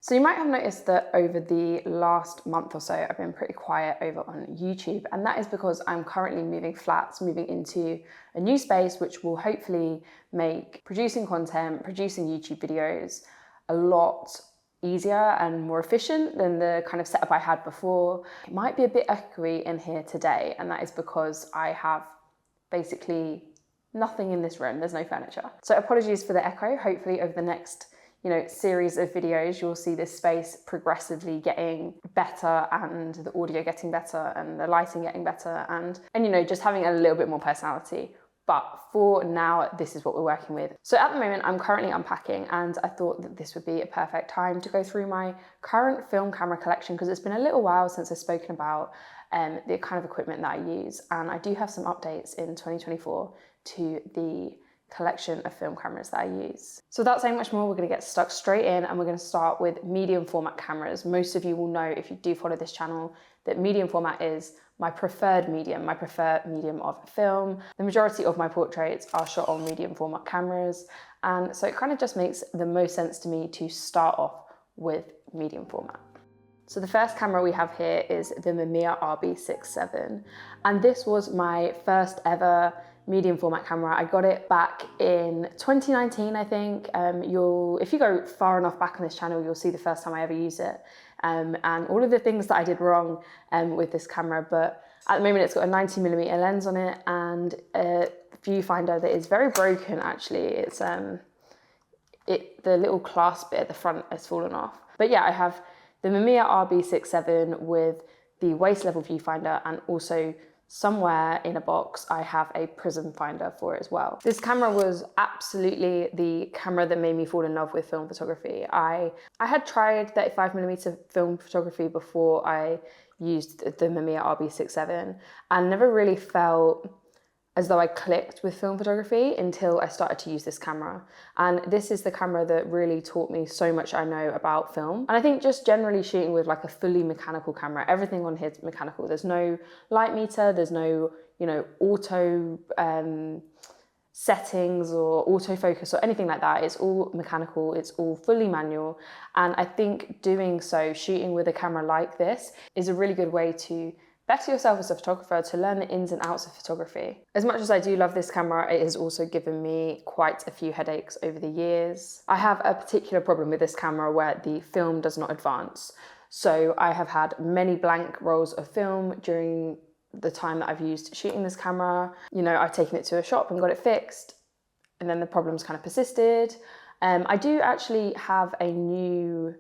So you might have noticed that over the last month or so, I've been pretty quiet over on YouTube, and that is because I'm currently moving flats, moving into a new space, which will hopefully make producing content, producing YouTube videos a lot easier and more efficient than the kind of setup I had before. It might be a bit echoey in here today, and that is because I have basically nothing in this room. There's no furniture. So apologies for the echo. Hopefully over the next series of videos, you'll see this space progressively getting better, and the audio getting better, and the lighting getting better, and just having a little bit more personality. But for now, this is what we're working with. So at the moment, I'm currently unpacking, and I thought that this would be a perfect time to go through my current film camera collection, because it's been a little while since I've spoken about the kind of equipment that I use. And I do have some updates in 2024 to the collection of film cameras that I use. So without saying much more, we're going to get stuck straight in, and we're going to start with medium format cameras. Most of you will know, if you do follow this channel, that medium format is my preferred medium of film. The majority of my portraits are shot on medium format cameras, and so it kind of just makes the most sense to me to start off with medium format. So the first camera we have here is the Mamiya RB67, and this was my first ever medium format camera. I got it back in 2019, I think. If you go far enough back on this channel, you'll see the first time I ever used it, and all of the things that I did wrong with this camera. But at the moment, it's got a 90mm lens on it and a viewfinder that is very broken, actually. It's the little clasp bit at the front has fallen off. But yeah, I have the Mamiya RB67 with the waist level viewfinder, and also somewhere in a box I have a prism finder for it as well. This camera was absolutely the camera that made me fall in love with film photography. I had tried 35mm film photography before I used the Mamiya RB67, and never really felt as though I clicked with film photography until I started to use this camera. And this is the camera that really taught me so much I know about film. And I think just generally shooting with like a fully mechanical camera, everything on here is mechanical. There's no light meter, there's no, auto settings or autofocus or anything like that. It's all mechanical, it's all fully manual. And I think doing so, shooting with a camera like this, is a really good way to better yourself as a photographer, to learn the ins and outs of photography. As much as I do love this camera, it has also given me quite a few headaches over the years. I have a particular problem with this camera where the film does not advance. So I have had many blank rolls of film during the time that I've used shooting this camera. I've taken it to a shop and got it fixed, and then the problems kind of persisted. I do actually have a new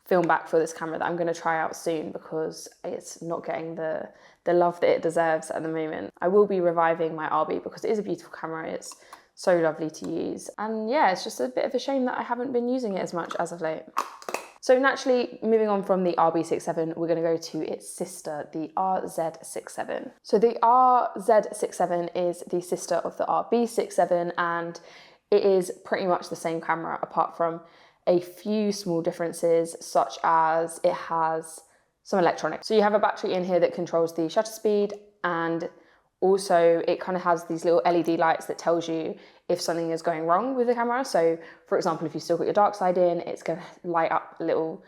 film back for this camera that I'm going to try out soon, because it's not getting the love that it deserves at the moment. I will be reviving my RB because it is a beautiful camera. It's so lovely to use, and yeah, it's just a bit of a shame that I haven't been using it as much as of late. So naturally, moving on from the RB67, we're going to go to its sister, the RZ67. So the RZ67 is the sister of the RB67, and it is pretty much the same camera, apart from a few small differences, such as it has some electronics. So you have a battery in here that controls the shutter speed, and also it kind of has these little LED lights that tells you if something is going wrong with the camera. So for example, if you still got your dark side in, it's going to light up a little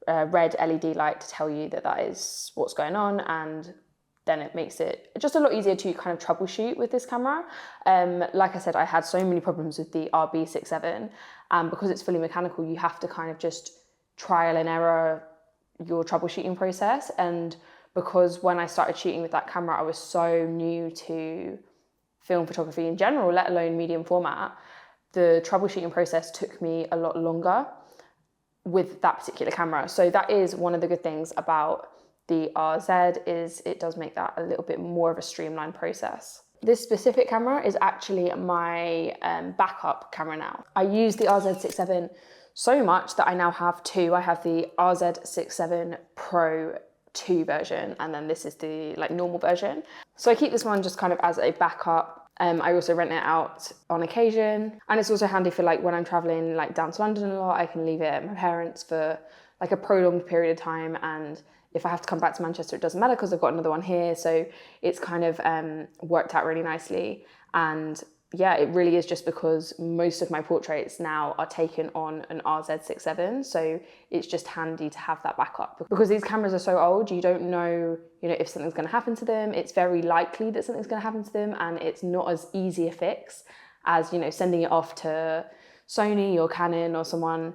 red LED light to tell you that is what's going on, and then it makes it just a lot easier to kind of troubleshoot with this camera. Like I said, I had so many problems with the RB67, and because it's fully mechanical, you have to kind of just trial and error your troubleshooting process. And because when I started shooting with that camera, I was so new to film photography in general, let alone medium format, the troubleshooting process took me a lot longer with that particular camera. So that is one of the good things about the RZ, is it does make that a little bit more of a streamlined process. This specific camera is actually my backup camera now. I use the RZ67 so much that I now have two. I have the RZ67 Pro 2 version, and then this is the normal version. So I keep this one just kind of as a backup. I also rent it out on occasion, and it's also handy for when I'm traveling down to London a lot. I can leave it at my parents for a prolonged period of time, and if I have to come back to Manchester, it doesn't matter because I've got another one here. So it's kind of worked out really nicely. And yeah, it really is just because most of my portraits now are taken on an RZ67, so it's just handy to have that backup. Because these cameras are so old, you don't know, if something's going to happen to them. It's very likely that something's going to happen to them, and it's not as easy a fix as, sending it off to Sony or Canon or someone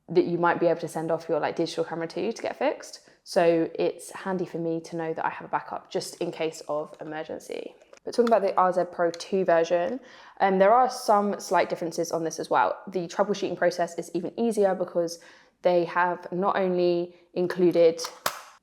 that you might be able to send off your like digital camera to get fixed. So it's handy for me to know that I have a backup just in case of emergency. But talking about the RZ Pro 2 version, there are some slight differences on this as well. The troubleshooting process is even easier because they have not only included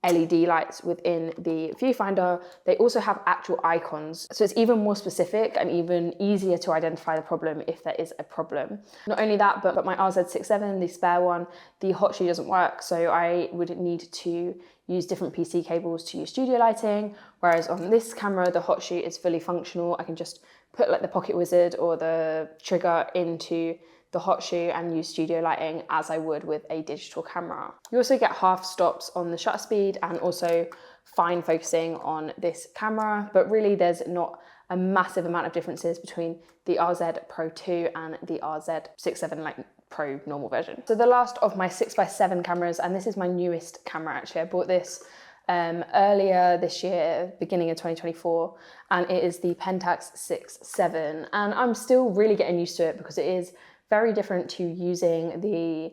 LED lights within the viewfinder, they also have actual icons. So it's even more specific and even easier to identify the problem if there is a problem. Not only that, but my RZ67, the spare one, the hot shoe doesn't work. So I would need to use different PC cables to use studio lighting. Whereas on this camera, the hot shoe is fully functional. I can just put like the pocket wizard or the trigger into the hot shoe and use studio lighting as I would with a digital camera. You also get half stops on the shutter speed and also fine focusing on this camera, but really there's not a massive amount of differences between the RZ Pro 2 and the RZ67 like Pro normal version. So the last of my 6x7 cameras, and this is my newest camera actually. I bought this earlier this year, beginning of 2024, and it is the Pentax 6.7, and I'm still really getting used to it because it is very different to using the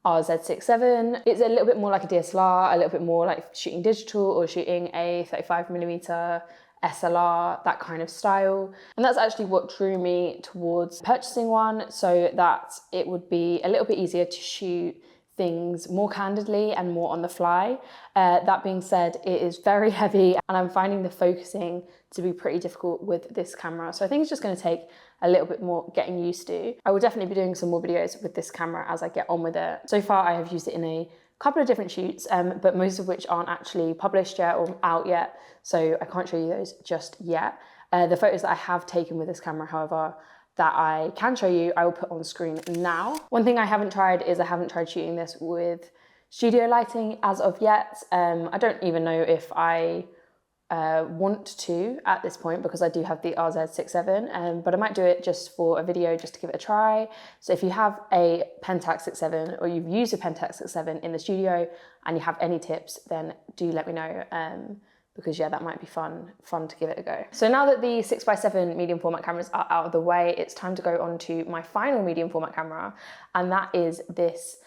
RZ67. It's a little bit more like a DSLR, a little bit more like shooting digital or shooting a 35mm SLR, that kind of style. And that's actually what drew me towards purchasing one, so that it would be a little bit easier to shoot things more candidly and more on the fly. That being said, it is very heavy and I'm finding the focusing to be pretty difficult with this camera. So I think it's just going to take a little bit more getting used to. I will definitely be doing some more videos with this camera as I get on with it. So far I have used it in a couple of different shoots, but most of which aren't actually published yet or out yet, so I can't show you those just yet. The photos that I have taken with this camera, however, that I can show you, I will put on screen now. One thing I haven't tried is I haven't tried shooting this with studio lighting as of yet. I don't even know if I want to at this point because I do have the RZ67, but I might do it just for a video just to give it a try. So if you have a Pentax 6.7 or you've used a Pentax 6.7 in the studio and you have any tips, then do let me know. Because yeah, that might be fun to give it a go. So now that the 6x7 medium format cameras are out of the way, it's time to go on to my final medium format camera, and that is this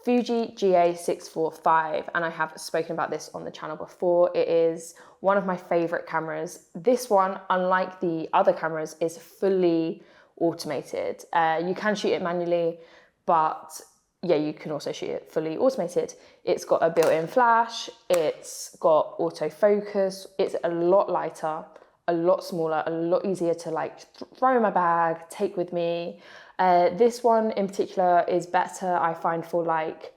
Fuji GA645, and I have spoken about this on the channel before. It is one of my favorite cameras. This one, unlike the other cameras, is fully automated. You can shoot it manually, but yeah, you can also shoot it fully automated. It's got a built-in flash, it's got autofocus, it's a lot lighter, a lot smaller, a lot easier to like throw in my bag, take with me. This one in particular is better, I find, for like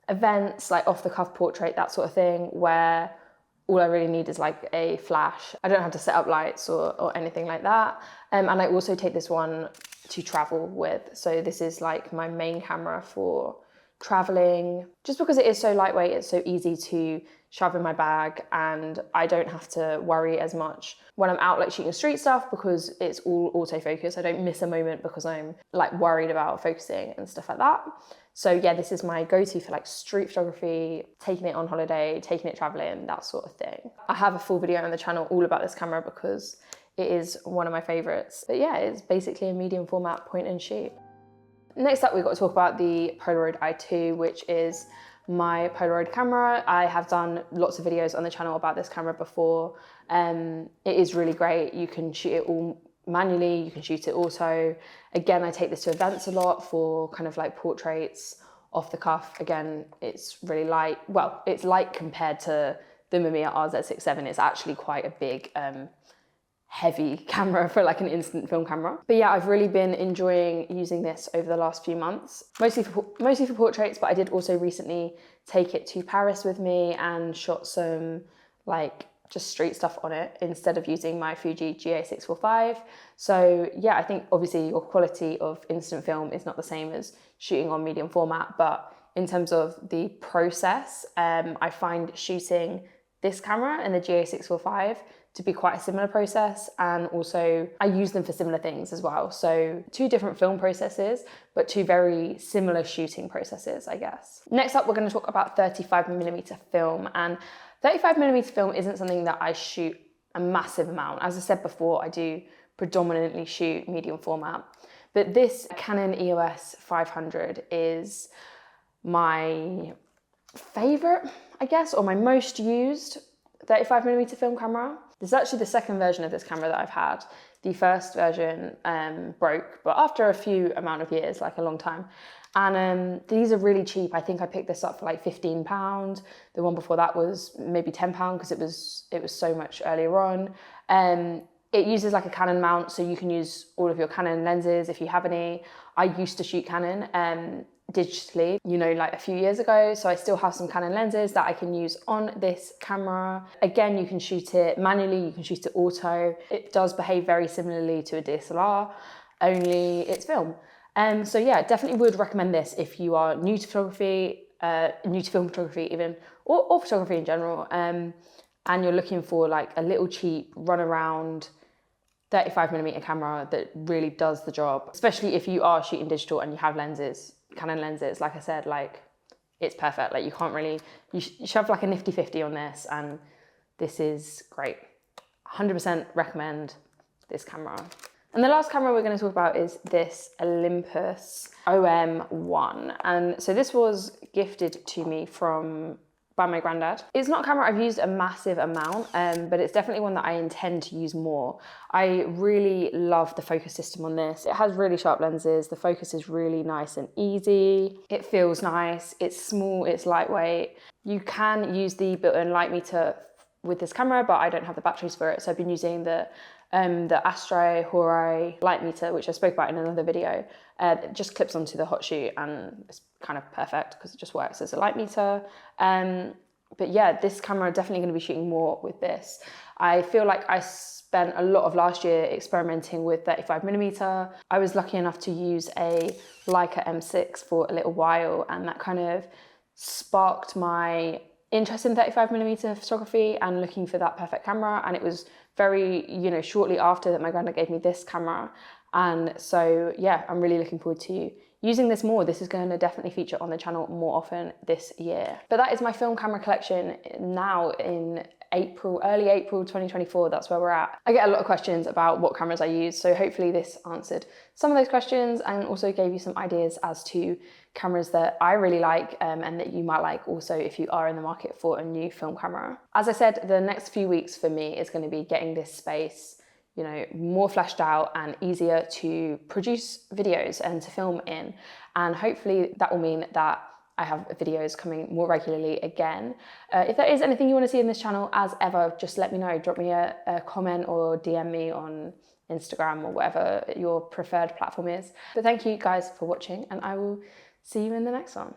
events, like off the cuff portrait, that sort of thing, where all I really need is like a flash. I don't have to set up lights or anything like that. And I also take this one to travel with. So this is like my main camera for traveling, just because it is so lightweight, it's so easy to shove in my bag, and I don't have to worry as much when I'm out like shooting street stuff because it's all autofocus. I don't miss a moment because I'm like worried about focusing and stuff like that. So yeah, this is my go-to for like street photography, taking it on holiday, taking it traveling, that sort of thing. I have a full video on the channel all about this camera because it is one of my favorites. But yeah, it's basically a medium format point and shoot. Next up, we've got to talk about the Polaroid i2, which is my Polaroid camera. I have done lots of videos on the channel about this camera before. It is really great. You can shoot it all manually, you can shoot it auto. Again, I take this to events a lot for kind of like portraits off the cuff. Again, it's really light. Well, it's light compared to the Mamiya RZ67. It's actually quite a big, heavy camera for like an instant film camera. But yeah, I've really been enjoying using this over the last few months, mostly for portraits, but I did also recently take it to Paris with me and shot some like just street stuff on it instead of using my Fuji GA645. So yeah, I think obviously your quality of instant film is not the same as shooting on medium format, but in terms of the process, I find shooting this camera and the GA645 to be quite a similar process, and also I use them for similar things as well. So 2 different film processes, but 2 very similar shooting processes, I guess. Next up, we're going to talk about 35mm film, and 35mm film isn't something that I shoot a massive amount. As I said before, I do predominantly shoot medium format, but this Canon EOS 500 is my favorite, I guess, or my most used 35mm film camera. This is actually the second version of this camera that I've had. The first version broke, but after a few amount of years, like a long time. And these are really cheap. I think I picked this up for like £15. The one before that was maybe £10 because it was so much earlier on. It uses like a Canon mount, so you can use all of your Canon lenses if you have any. I used to shoot Canon digitally, like a few years ago, so I still have some Canon lenses that I can use on this camera. Again, you can shoot it manually, you can shoot it auto. It does behave very similarly to a DSLR, only it's film. So yeah, definitely would recommend this if you are new to photography, new to film photography even, or photography in general, and you're looking for like a little cheap run around 35mm camera that really does the job, especially if you are shooting digital and you have lenses, Canon lenses. Like I said, like it's perfect. Like you can't really, you shove like a nifty 50 on this, and this is great. 100% recommend this camera. And the last camera we're going to talk about is this Olympus OM1. And so this was gifted to me by my granddad. It's not a camera I've used a massive amount, but it's definitely one that I intend to use more. I really love the focus system on this. It has really sharp lenses. The focus is really nice and easy. It feels nice. It's small, it's lightweight. You can use the built-in light meter with this camera, but I don't have the batteries for it. So I've been using the Astro Hore light meter, which I spoke about in another video. It just clips onto the hot shoe and it's kind of perfect because it just works as a light meter. But yeah, this camera, definitely going to be shooting more with this. I feel like I spent a lot of last year experimenting with 35mm. I was lucky enough to use a Leica M6 for a little while, and that kind of sparked my interest in 35mm photography and looking for that perfect camera. And it was very, shortly after that my granddad gave me this camera. And so, yeah, I'm really looking forward to using this more. This is going to definitely feature on the channel more often this year. But that is my film camera collection now in early April 2024. That's where we're at. I get a lot of questions about what cameras I use, so hopefully this answered some of those questions and also gave you some ideas as to cameras that I really like and that you might like also if you are in the market for a new film camera. As I said, the next few weeks for me is going to be getting this space more fleshed out and easier to produce videos and to film in. And hopefully that will mean that I have videos coming more regularly again. If there is anything you want to see in this channel, as ever, just let me know. Drop me a comment or DM me on Instagram or whatever your preferred platform is. But thank you guys for watching, and I will see you in the next one.